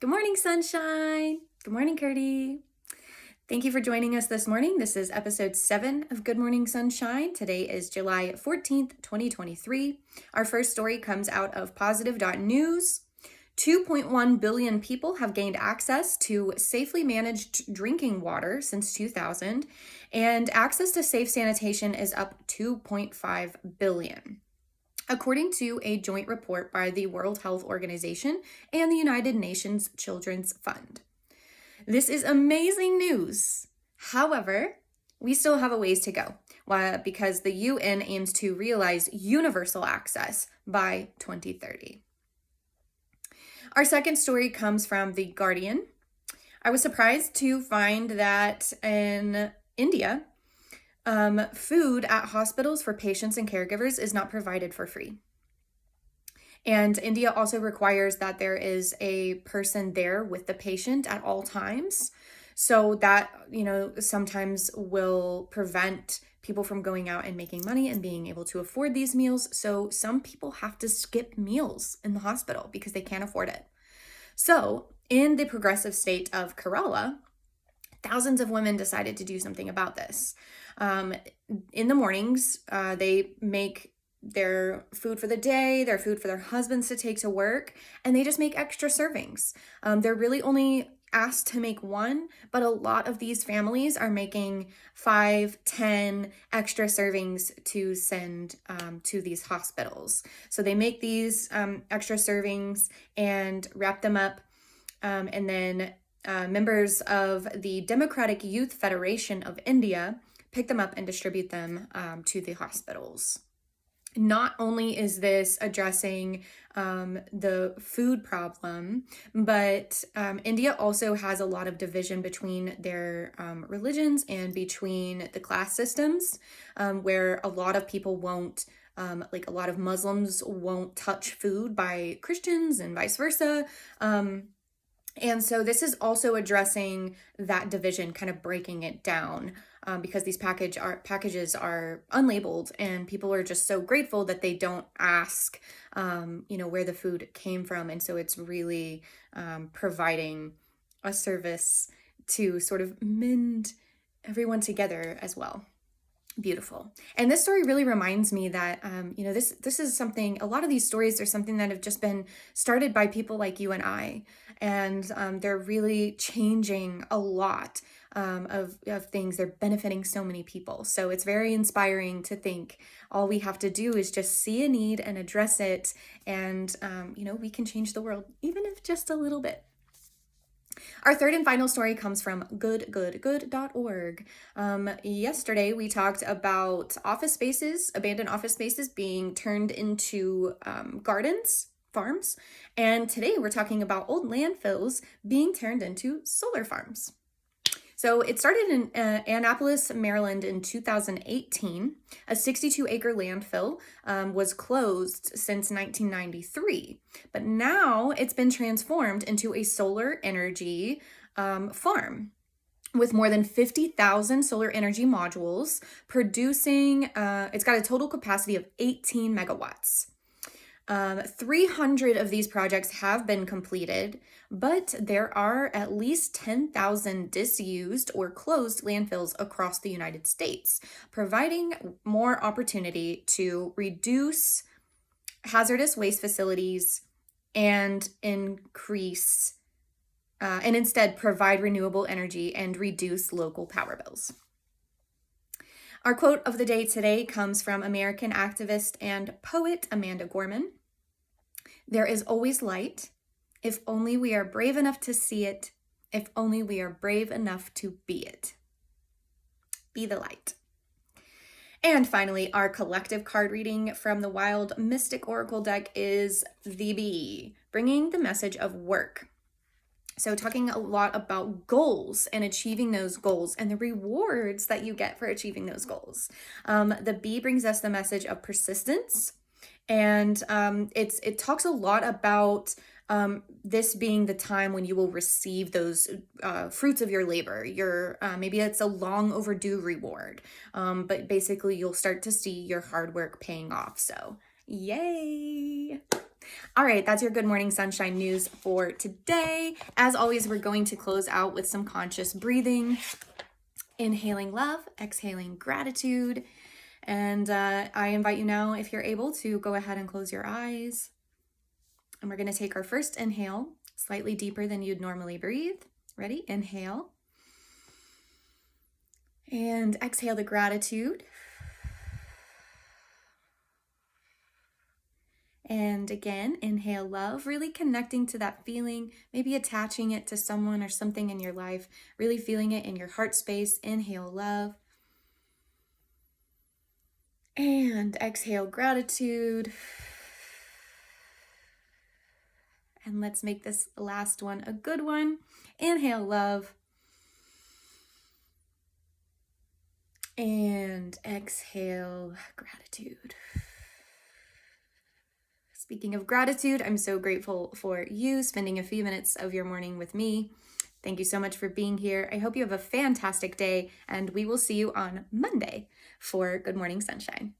Good morning, sunshine. Good morning, Curdy. Thank you for joining us this morning. This is episode 7 of Good Morning Sunshine. Today is July 14th, 2023. Our first story comes out of positive.news. 2.1 billion people have gained access to safely managed drinking water since 2000, and access to safe sanitation is up 2.5 billion. According to a joint report by the World Health Organization and the United Nations Children's Fund. This is amazing news. However, we still have a ways to go because the UN aims to realize universal access by 2030. Our second story comes from The Guardian. I was surprised to find that in India, food at hospitals for patients and caregivers is not provided for free. And India also requires that there is a person there with the patient at all times. So that, sometimes will prevent people from going out and making money and being able to afford these meals. So some people have to skip meals in the hospital because they can't afford it. So in the progressive state of Kerala, thousands of women decided to do something about this. In the mornings, they make their food for the day, their food for their husbands to take to work, and they just make extra servings. They're really only asked to make one, but a lot of these families are making 5, 10 extra servings to send to these hospitals. So they make these extra servings and wrap them up, and then members of the Democratic Youth Federation of India pick them up and distribute them to the hospitals. Not only is this addressing the food problem, but India also has a lot of division between their religions and between the class systems, where a lot of people won't, a lot of Muslims won't touch food by Christians and vice versa. And so this is also addressing that division, kind of breaking it down, because these packages are unlabeled, and people are just so grateful that they don't ask, where the food came from. And so it's really providing a service to sort of mend everyone together as well. Beautiful. And this story really reminds me that, this is something, a lot of these stories are something that have just been started by people like you and I, and they're really changing a lot of things. They're benefiting so many people. So it's very inspiring to think all we have to do is just see a need and address it. And, we can change the world, even if just a little bit. Our third and final story comes from goodgoodgood.org. Yesterday, we talked about abandoned office spaces being turned into gardens, farms. And today, we're talking about old landfills being turned into solar farms. So it started in Annapolis, Maryland in 2018. A 62-acre landfill was closed since 1993. But now it's been transformed into a solar energy farm with more than 50,000 solar energy modules producing, it's got a total capacity of 18 megawatts. 300 of these projects have been completed, but there are at least 10,000 disused or closed landfills across the United States, providing more opportunity to reduce hazardous waste facilities and increase, and instead provide renewable energy and reduce local power bills. Our quote of the day today comes from American activist and poet Amanda Gorman. There is always light, if only we are brave enough to see it, if only we are brave enough to be it. Be the light. And finally, our collective card reading from the Wild Mystic Oracle deck is the Bee, bringing the message of work. So talking a lot about goals and achieving those goals and the rewards that you get for achieving those goals. The Bee brings us the message of persistence, and it talks a lot about this being the time when you will receive those fruits of your labor. Maybe it's a long overdue reward, but basically you'll start to see your hard work paying off. So yay! All right, that's your Good Morning Sunshine news for today. As always, we're going to close out with some conscious breathing. Inhaling love, exhaling gratitude. And I invite you now, if you're able, to go ahead and close your eyes. And we're going to take our first inhale, slightly deeper than you'd normally breathe. Ready? Inhale. And exhale the gratitude. And again, inhale love, really connecting to that feeling, maybe attaching it to someone or something in your life, really feeling it in your heart space. Inhale love. And exhale gratitude. And let's make this last one a good one. Inhale love. And exhale gratitude. Speaking of gratitude, I'm so grateful for you spending a few minutes of your morning with me. Thank you so much for being here. I hope you have a fantastic day, and we will see you on Monday for Good Morning Sunshine.